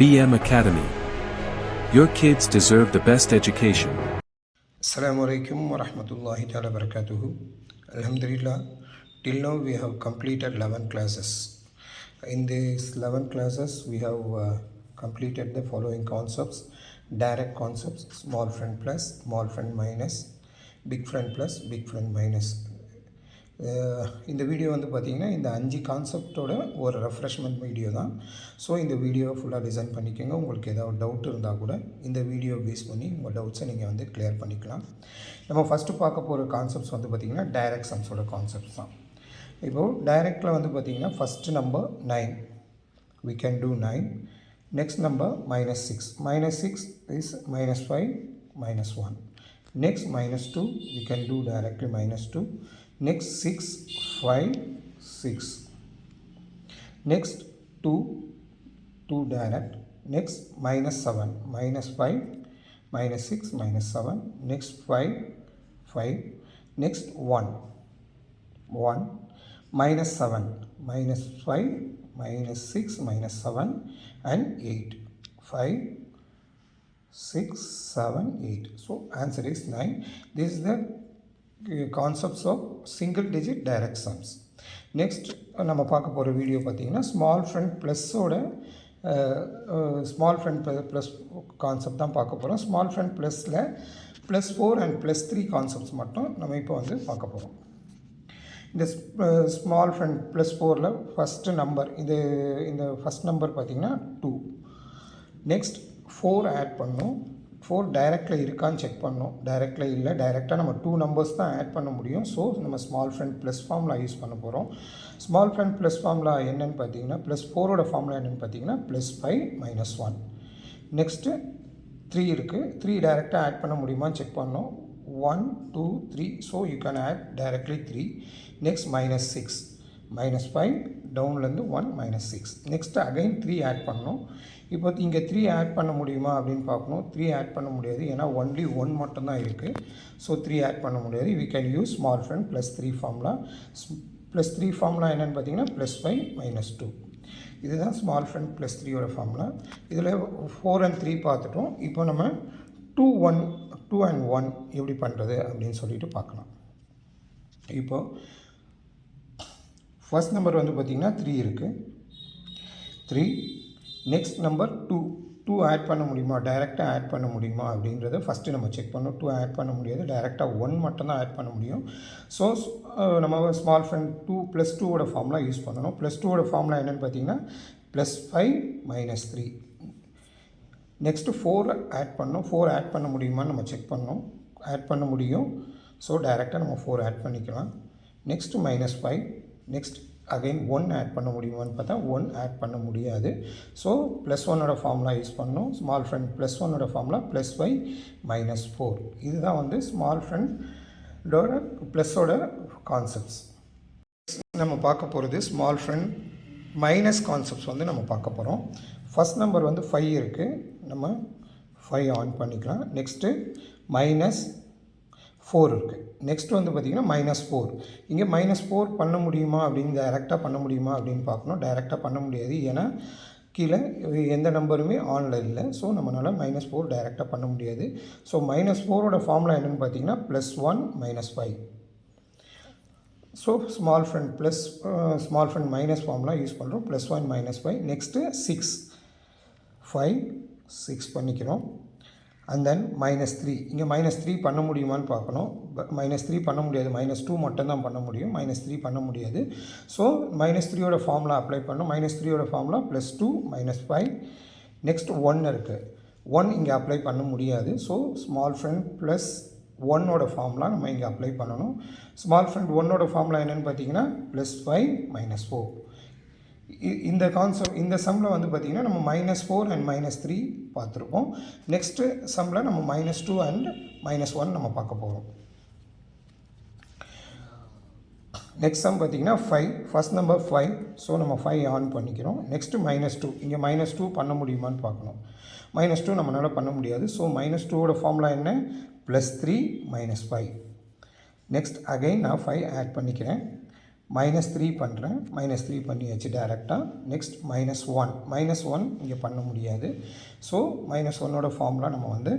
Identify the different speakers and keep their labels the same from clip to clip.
Speaker 1: BM Academy. Your kids deserve the best education.
Speaker 2: Assalamu alaikum wa rahmatullahi ta'ala barakatuhu. Alhamdulillah, till now we have completed 11 classes. In these 11 classes, we have completed the following concepts: direct concepts, small friend plus, small friend minus, big friend plus, big friend minus. இந்த video வந்து பார்த்திங்கன்னா இந்த 5 கான்செப்டோட ஒரு refreshment video தான். So இந்த video ஃபுல்லாக design பண்ணிக்கோங்க. உங்களுக்கு ஏதாவது டவுட் இருந்தால் கூட இந்த வீடியோ பேஸ் பண்ணி உங்கள் டவுட்ஸை நீங்கள் வந்து கிளியர் பண்ணிக்கலாம். நம்ம ஃபஸ்ட்டு பார்க்க போகிற கான்செப்ட்ஸ் வந்து பார்த்திங்கன்னா டைரக்ட் சம்ஸோட கான்செப்ட்ஸ் தான். இப்போது டைரக்டில் வந்து பார்த்திங்கன்னா first number 9, we can do 9. Next number -6, -6 is -5, -1. Next -2, we can do directly -2. Next 6, 5, 6. Next 2 direct. Next -7, -5, -6, -7. Next 5, 5. Next 1, -7, -5, -6, -7 and 8. 5, 6, 7, 8. So answer is 9. This is the concepts of single digit direct sums. Next நம்ம பார்க்க போகிற video பார்த்திங்கன்னா small friend ப்ளஸ்ஸோட small friend plus concept தான் பார்க்க போகிறோம். Small friend ப்ளஸில் +4 and +3 concepts மட்டும் நம்ம இப்போ வந்து பார்க்க போகிறோம். இந்த ஸ்மால் ஃப்ரெண்ட் +4ல் ஃபஸ்ட்டு நம்பர் இந்த ஃபஸ்ட் நம்பர் பார்த்திங்கன்னா 2. நெக்ஸ்ட் 4 ஆட் பண்ணணும். 4 டைரெக்டில் இருக்கான்னு செக் பண்ணணும். டைரெக்டில் இல்லை, டைரெக்டாக நம்ம 2 நம்பர்ஸ் தான் ஆட் பண்ண முடியும். ஸோ நம்ம small friend plus formula use பண்ண போகிறோம். ஸ்மால் ஃப்ரெண்ட் ப்ளஸ் ஃபார்முலா என்னென்னு பார்த்தீங்கன்னா +4ஓட ஃபார்முலா என்னென்னு பார்த்தீங்கன்னா +5 -1. நெக்ஸ்ட்டு 3 இருக்குது. 3 டைரெக்டாக ஆட் பண்ண முடியுமான்னு செக் பண்ணோம். 1 2 3. So you can add directly 3. Next -6, -5 டவுன்லேருந்து 1 -6. நெக்ஸ்ட்டு அகைன் 3 ஆட் பண்ணணும். இப்போ இங்கே 3 ஆட் பண்ண முடியுமா அப்படின்னு பார்க்கணும். 3 ஆட் பண்ண முடியாது, ஏன்னா ஒன்லி 1 மட்டும்தான் இருக்குது. ஸோ 3 ஆட் பண்ண முடியாது. We can use small friend +3 formula. +3 formula என்னென்னு பார்த்தீங்கன்னா +5 -2. இதுதான் ஸ்மால் ஃப்ரெண்ட் +3யோட ஃபார்முலா. இதில் 4 and 3 பார்த்துட்டோம். இப்போ நம்ம 2 and 1 எப்படி பண்ணுறது அப்படின்னு சொல்லிட்டு பார்க்கலாம். இப்போது ஃபர்ஸ்ட் நம்பர் வந்து பார்த்திங்கன்னா 3 இருக்குது. 3. நெக்ஸ்ட் நம்பர் 2 ஆட் பண்ண முடியுமா, டைரெக்டாக ஆட் பண்ண முடியுமா அப்படின்றத ஃபஸ்ட்டு நம்ம செக் பண்ணோம். 2 ஆட் பண்ண முடியாது, டைரெக்டாக 1 மட்டும்தான் ஆட் பண்ண முடியும். ஸோ நம்ம ஸ்மால் ஃப்ரெண்ட் 2 +2ஓட ஃபார்முலா யூஸ் பண்ணணும். +2ஓட ஃபார்முலா என்னென்னு பார்த்தீங்கன்னா +5 -3. நெக்ஸ்ட்டு 4 ஆட் பண்ணோம். 4 ஆட் பண்ண முடியுமான்னு நம்ம செக் பண்ணோம். ஆட் பண்ண முடியும். ஸோ டைரெக்டாக நம்ம 4 ஆட் பண்ணிக்கலாம். நெக்ஸ்ட்டு -5. நெக்ஸ்ட் அகைன் 1 ஆட் பண்ண முடியுமான்னு பார்த்தா 1 ஆட் பண்ண முடியாது. ஸோ +1ஓட ஃபார்முலா யூஸ் பண்ணணும். ஸ்மால் ஃப்ரெண்ட் +1ஓட ஃபார்முலா +5 -4. இதுதான் வந்து ஸ்மால் ஃப்ரெண்டோட ப்ளஸோட கான்செப்ட்ஸ். நம்ம பார்க்க போகிறது ஸ்மால் ஃப்ரெண்ட் மைனஸ் கான்செப்ட்ஸ் வந்து நம்ம பார்க்க போகிறோம். ஃபஸ்ட் நம்பர் வந்து 5 இருக்குது. நம்ம 5 ஆன் பண்ணிக்கலாம். நெக்ஸ்ட்டு -4 இருக்குது. நெக்ஸ்ட் வந்து பார்த்திங்கன்னா -4. இங்கே -4 பண்ண முடியுமா அப்படின்னு டைரெக்டாக பண்ண முடியுமா அப்படின்னு பார்க்கணும். டைரெக்டாக பண்ண முடியாது, ஏன்னா கீழே எந்த நம்பருமே ஆனில் இல்லை. ஸோ நம்மளால் -4 டைரெக்டாக பண்ண முடியாது. ஸோ -4ஓட ஃபார்முலா என்னென்னு பார்த்தீங்கன்னா +1 -5. So small friend minus formula use பண்ணுறோம். +1 -5. நெக்ஸ்ட்டு 6, 5, 6 பண்ணிக்கிறோம். And then -3. இங்கே -3 பண்ண முடியுமான்னு பார்க்கணும். -3 பண்ண முடியாது, -2 மட்டும்தான் பண்ண முடியும். -3 பண்ண முடியாது. ஸோ -3ஓட ஃபார்முலா அப்ளை பண்ணோம். -3ஓட ஃபார்முலா +2 -5. நெக்ஸ்ட் 1 இருக்குது. 1 இங்கே அப்ளை பண்ண முடியாது. ஸோ ஸ்மால் ஃப்ரெண்ட் +1ஓட ஃபார்முலா நம்ம இங்கே அப்ளை பண்ணணும். ஸ்மால் ஃப்ரெண்ட் 1ஓட ஃபார்முலா என்னென்னு பார்த்தீங்கன்னா +5 -4. இந்த சம்மில் வந்து பார்த்திங்கன்னா நம்ம -4 and -3 பார்த்துருக்கோம். நெக்ஸ்ட்டு சம்மில் நம்ம -2 and -1 நம்ம பார்க்க போகிறோம். நெக்ஸ்ட் சம் பார்த்திங்கன்னா 5. First number 5. ஸோ நம்ம 5 ஆன் பண்ணிக்கிறோம். நெக்ஸ்ட்டு -2. இங்கே -2 பண்ண முடியுமான்னு பார்க்கணும். -2 நம்மளால் பண்ண முடியாது. ஸோ -2ஓட ஃபார்முலா என்ன, +3 -5. நெக்ஸ்ட் அகைன் நான் 5 ஆட் பண்ணிக்கிறேன். -3 பண்ணுறேன். -3 பண்ணியாச்சு டேரெக்டாக. நெக்ஸ்ட் -1 -1 இங்கே பண்ண முடியாது. ஸோ -1ஓட ஃபார்முலா நம்ம வந்து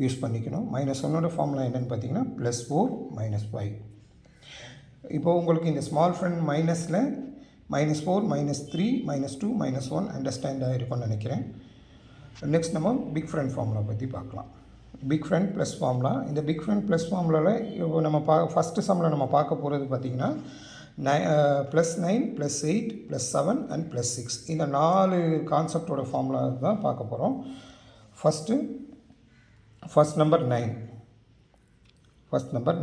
Speaker 2: யூஸ் பண்ணிக்கணும். -1ஓட ஃபார்முலா என்னென்னு பார்த்தீங்கன்னா +4 -5. இப்போது உங்களுக்கு இந்த ஸ்மால் ஃப்ரெண்ட் மைனஸில் -4 -3 -2 -1 அண்டர்ஸ்டாண்ட் ஆகிருக்கும்னு நினைக்கிறேன். நெக்ஸ்ட் நம்ம பிக் ஃப்ரெண்ட் ஃபார்முலா பற்றி பார்க்கலாம். Big friend plus formula. இந்த பிக் ஃப்ரெண்ட் ப்ளஸ் ஃபார்முலாவில் இப்போ நம்ம ஃபஸ்ட்டு சம்மில் நம்ம பார்க்க போகிறது பார்த்திங்கன்னா +9 +8 +7 அண்ட் +6 இந்த 4 கான்செப்டோட ஃபார்முலா தான் பார்க்க போகிறோம். ஃபஸ்ட் நம்பர்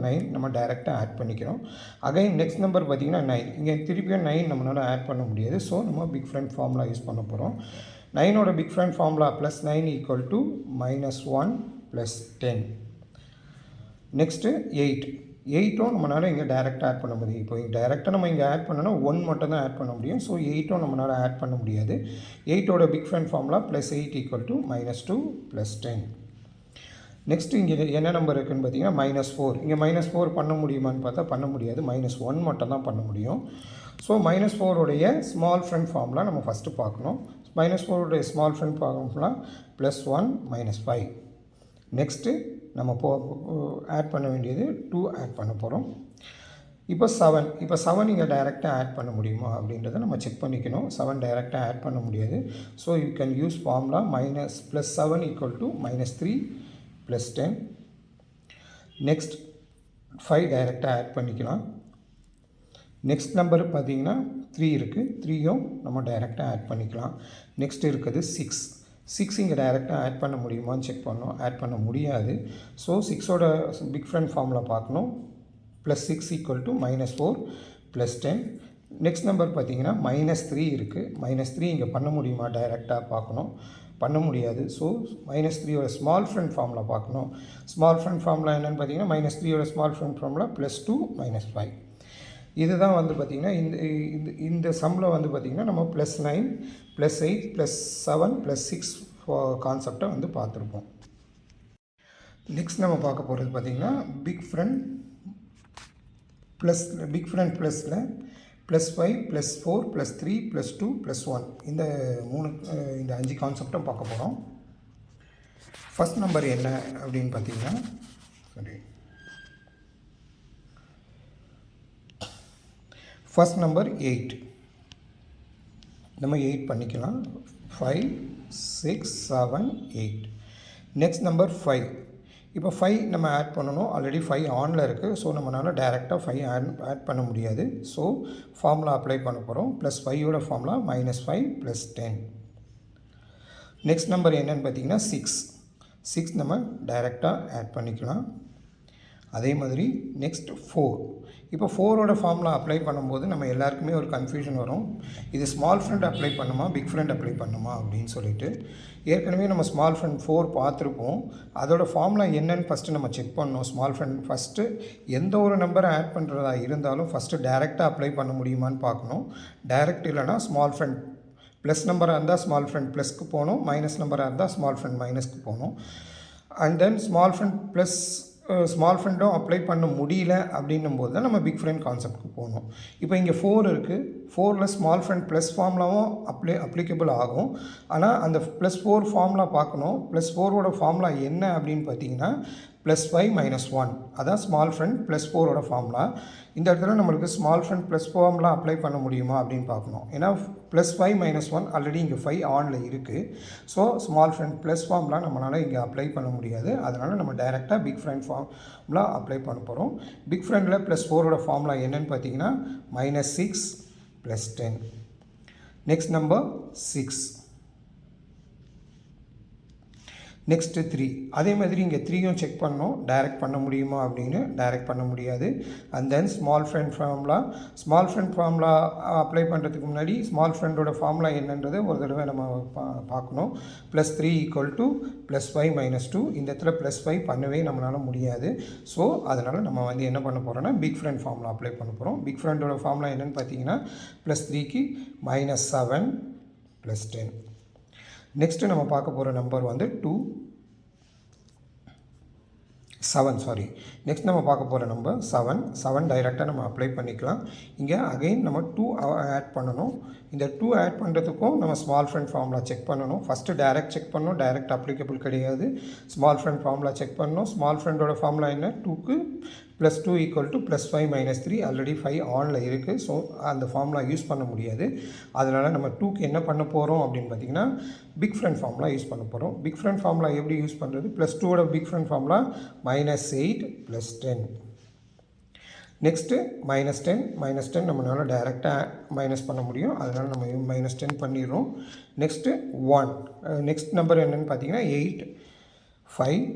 Speaker 2: 9 நம்ம டைரெக்டாக ஆட் பண்ணிக்கிறோம். அகைன் நெக்ஸ்ட் நம்பர் பார்த்திங்கன்னா 9. இங்கே திருப்பியும் 9 நம்மளால் ஆட் பண்ண முடியாது. ஸோ நம்ம பிக் ஃப்ரெண்ட் ஃபார்முலா யூஸ் பண்ண போகிறோம். 9ஓட பிக் ஃப்ரெண்ட் ஃபார்முலா +9 = -1 +10. நெக்ஸ்ட்டு 8ம் நம்மளால் இங்கே டைரெக்டாக ஆட் பண்ண முடியும். இப்போ டைரெக்டாக நம்ம இங்கே ஆட் பண்ணோன்னா 1 மட்டும் தான் ஆட் பண்ண முடியும். ஸோ 8ம் நம்மளால் ஆட் பண்ண முடியாது. 8ஓட பிக் ஃப்ரெண்ட் ஃபார்முலா +8 = -2 +10. நெக்ஸ்ட்டு இங்கே என்ன நம்பர் இருக்குதுன்னு பார்த்தீங்கன்னா -4. இங்கே -4 பண்ண முடியுமான்னு பார்த்தா பண்ண முடியாது. -1 மட்டும் தான் பண்ண முடியும். ஸோ -4உடைய ஸ்மால் ஃப்ரெண்ட் ஃபார்முலா நம்ம ஃபஸ்ட்டு பார்க்கணும். -4உடைய ஸ்மால் ஃப்ரெண்ட் ஃபார்முலா +1 -5. நெக்ஸ்ட்டு நம்ம ஆட் பண்ண வேண்டியது 2 ஆட் பண்ண போகிறோம். இப்போ 7 இங்கே டைரெக்டாக ஆட் பண்ண முடியுமா அப்படின்றத நம்ம செக் பண்ணிக்கணும். 7 டைரெக்டாக ஆட் பண்ண முடியாது. So you can use formula +7 = -3 +10. Next 5 டைரெக்டாக ஆட் பண்ணிக்கலாம். நெக்ஸ்ட் நம்பர் பார்த்திங்கன்னா 3 இருக்குது. 3யும் நம்ம டைரெக்டாக ஆட் பண்ணிக்கலாம். நெக்ஸ்ட் இருக்குது 6 இங்கே டைரெக்டாக ஆட் பண்ண முடியுமான்னு செக் பண்ணோம். ஆட் பண்ண முடியாது. ஸோ 6ஓட பிக் ஃப்ரெண்ட் ஃபார்முலா பார்க்கணும். +6 = -4 +10. நெக்ஸ்ட் நம்பர் பார்த்திங்கன்னா -3 இருக்குது. -3 இங்கே பண்ண முடியுமா டைரெக்டாக பார்க்கணும். பண்ண முடியாது. ஸோ -3ஓட ஸ்மால் ஃப்ரெண்ட் ஃபார்முலா பார்க்கணும். ஸ்மால் ஃப்ரெண்ட் ஃபார்முலா என்னென்னு பார்த்தீங்கன்னா -3ஓட ஸ்மால் ஃப்ரெண்ட் ஃபார்முலா +2 -5. இதுதான் வந்து பார்த்திங்கன்னா இந்த சம்மில் வந்து பார்த்திங்கன்னா நம்ம +9 +8 +7 +6 கான்செப்டை வந்து பார்த்துருப்போம். நெக்ஸ்ட் நம்ம பார்க்க போகிறது பார்த்திங்கன்னா பிக் ஃப்ரெண்ட் ப்ளஸில் +5 +4 +3 +2 +1 இந்த 5 கான்செப்டும் பார்க்க போகிறோம். ஃபஸ்ட் நம்பர் என்ன அப்படின்னு பார்த்தீங்கன்னா ஃபஸ்ட் நம்பர் 8. நம்ம 8 பண்ணிக்கலாம். 5 6 7 8. Next number 5. இப்போ 5 நம்ம ஆட் பண்ணணும். ஆல்ரெடி 5 ஆனில் இருக்குது. ஸோ நம்மளால் டைரெக்டாக 5 ஆட் பண்ண முடியாது. ஸோ ஃபார்முலா அப்ளை பண்ண போகிறோம். +5ஓட ஃபார்முலா -5 +10. நெக்ஸ்ட் நம்பர் என்னென்னு பார்த்தீங்கன்னா 6 நம்ம டைரெக்டாக ஆட் பண்ணிக்கலாம். அதே மாதிரி நெக்ஸ்ட் 4. இப்போ 4ஓட ஃபார்முலா அப்ளை பண்ணும்போது நம்ம எல்லாருக்குமே ஒரு கன்ஃபியூஷன் வரும். இது ஸ்மால் ஃப்ரெண்ட் அப்ளை பண்ணுமா பிக் ஃப்ரெண்ட் அப்ளை பண்ணுமா அப்படின்னு சொல்லிட்டு. ஏற்கனவே நம்ம ஸ்மால் ஃப்ரெண்ட் 4 பார்த்துருப்போம். அதோட ஃபார்முலா என்னன்னு ஃபஸ்ட்டு நம்ம செக் பண்ணோம். ஸ்மால் ஃப்ரெண்ட் ஃபஸ்ட்டு எந்த ஒரு நம்பரை ஆட் பண்ணுறதா இருந்தாலும் ஃபஸ்ட்டு டைரெக்டாக அப்ளை பண்ண முடியுமான்னு பார்க்கணும். டைரெக்ட் இல்லைனா ஸ்மால் ஃப்ரெண்ட் ப்ளஸ் நம்பராக இருந்தால் ஸ்மால் ஃப்ரெண்ட் ப்ளஸ்க்கு போகணும். மைனஸ் நம்பராக இருந்தால் ஸ்மால் ஃப்ரெண்ட் மைனஸ்க்கு போகணும். And then small friend plus small ஃப்ரெண்டும் அப்ளை பண்ண முடியல அப்படின்னும் போது தான் நம்ம பிக் ஃப்ரெண்ட் கான்செப்ட்க்கு போகணும். இப்போ இங்கே 4 இருக்குது. 4ல் ஸ்மால் ஃப்ரெண்ட் ப்ளஸ் ஃபார்முலாவும் அப்ளிகபிள் ஆகும். ஆனால் அந்த +4 ஃபார்முலா பார்க்கணும். +4ஓட ஃபார்முலா என்ன அப்படின்னு பார்த்தீங்கன்னா +5 -1 அதான் ஸ்மால் ஃப்ரெண்ட் +4ஓட ஃபார்முலா. இந்த இடத்துல நம்மளுக்கு small friend plus formula apply பண்ண முடியுமா அப்படின்னு பார்க்கணும். ஏன்னா +5 -1 ஆல்ரெடி இங்கே 5 ஆனில் இருக்குது. So small friend plus formula நம்மளால் இங்கே அப்ளை பண்ண முடியாது. அதனால் நம்ம டைரெக்டாக பிக் ஃப்ரெண்ட் ஃபார்முலா அப்ளை பண்ண போகிறோம். பிக் ஃப்ரெண்டில் +4ஓட ஃபார்முலா என்னென்னு பார்த்தீங்கன்னா -6 +10. Next number 6. நெக்ஸ்ட்டு 3. அதே மாதிரி இங்கே 3யும் செக் பண்ணோம். டைரெக்ட் பண்ண முடியுமா அப்படின்னு. டைரெக்ட் பண்ண முடியாது. And then small friend formula apply பண்ணுறதுக்கு முன்னாடி ஸ்மால் ஃப்ரெண்டோட ஃபார்முலா என்னன்றது ஒரு தடவை நம்ம பார்க்கணும். +3 = +5 -2. இந்த இடத்துல +5 பண்ணவே நம்மளால் முடியாது. ஸோ அதனால் நம்ம வந்து என்ன பண்ண போகிறோன்னா பிக் ஃப்ரெண்ட் ஃபார்முலா அப்ளை பண்ண போகிறோம். பிக் ஃப்ரெண்டோட ஃபார்முலா என்னென்னு பார்த்தீங்கன்னா +3க்கு -7 +10. நெக்ஸ்ட்டு நம்ம பார்க்க போகிற நம்பர் வந்து 2. 7 சாரி. நெக்ஸ்ட் நம்ம பார்க்க போகிற நம்பர் 7 டைரெக்டாக நம்ம அப்ளை பண்ணிக்கலாம். இங்கே அகைன் நம்ம 2 ஆட் பண்ணணும். இந்த 2 ஆட் பண்ணுறதுக்கும் நம்ம ஸ்மால் ஃப்ரெண்ட் ஃபார்முலா செக் பண்ணணும். ஃபஸ்ட்டு டைரக்ட் செக் பண்ணணும், டைரக்ட் அப்ளிகபிள் கிடையாது. ஸ்மால் ஃப்ரெண்ட் ஃபார்முலா செக் பண்ணணும். ஸ்மால் ஃப்ரெண்டோட ஃபார்முலா என்ன, 2க்கு +2 = +5 - 3 ஆல்ரெடி 5 ஆனில் இருக்குது. ஸோ அந்த ஃபார்முலா யூஸ் பண்ண முடியாது. அதனால் நம்ம 2க்கு என்ன பண்ண போகிறோம் அப்படின்னு பார்த்தீங்கன்னா பிக் ஃப்ரெண்ட் ஃபார்முலா யூஸ் பண்ண போகிறோம். பிக் ஃப்ரெண்ட் ஃபார்முலா எப்படி யூஸ் பண்ணுறது, +2ஓட பிக் ஃப்ரெண்ட் ஃபார்முலா -8 + 10. நெக்ஸ்ட்டு -10 நம்மளால் டைரெக்டாக மைனஸ் பண்ண முடியும். அதனால் நம்ம -10 பண்ணிடுறோம். நெக்ஸ்ட்டு 1 நெக்ஸ்ட் நம்பர் என்னென்னு பார்த்தீங்கன்னா 8 5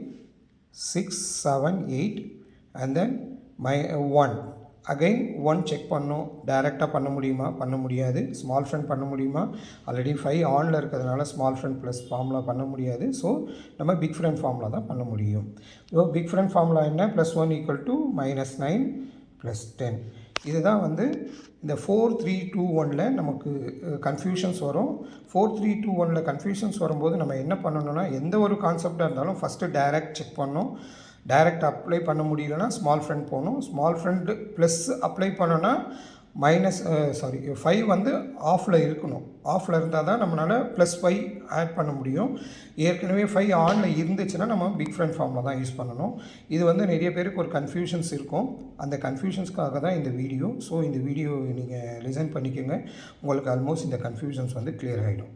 Speaker 2: 6 7 8 and then 1 அகைன் 1 செக் பண்ணோம். டைரெக்டாக பண்ண முடியுமா, பண்ண முடியாது. ஸ்மால் ஃப்ரெண்ட் பண்ண முடியுமா, ஆல்ரெடி 5 ஆனில் இருக்கிறதுனால ஸ்மால் ஃப்ரெண்ட் ப்ளஸ் ஃபார்முலா பண்ண முடியாது. ஸோ நம்ம பிக் ஃப்ரெண்ட் ஃபார்முலா தான் பண்ண முடியும். ஸோ பிக் ஃப்ரெண்ட் ஃபார்முலா என்ன, +1 = -9 + 10. இதுதான் வந்து இந்த 4 3 2 1ல் நமக்கு கன்ஃபியூஷன்ஸ் வரும். 4 3 2 1ல் கன்ஃபியூஷன்ஸ் வரும்போது நம்ம என்ன பண்ணணும்னா, எந்த ஒரு கான்செப்டாக இருந்தாலும் ஃபஸ்ட்டு டைரக்ட் செக் பண்ணணும். டைரக்ட் அப்ளை பண்ண முடியலன்னா ஸ்மால் ஃப்ரெண்ட் போகணும். ஸ்மால் ஃப்ரெண்ட் ப்ளஸ் அப்ளை பண்ணோன்னா 5 வந்து ஆஃபில் இருக்கணும். ஆஃபில் இருந்தால் தான் நம்மளால் +5 ஆட் பண்ண முடியும். ஏற்கனவே 5 ஆனில் இருந்துச்சுன்னா நம்ம பிக் ஃப்ரெண்ட் ஃபார்மில் தான் யூஸ் பண்ணணும். இது வந்து நிறைய பேருக்கு ஒரு கன்ஃபியூஷன்ஸ் இருக்கும். அந்த கன்ஃபியூஷன்ஸ்க்காக தான் இந்த வீடியோ. ஸோ இந்த வீடியோ நீங்கள் லிசன் பண்ணிக்கோங்க. உங்களுக்கு ஆல்மோஸ்ட் இந்த கன்ஃபியூஷன்ஸ் வந்து கிளியர் ஆகிடும்.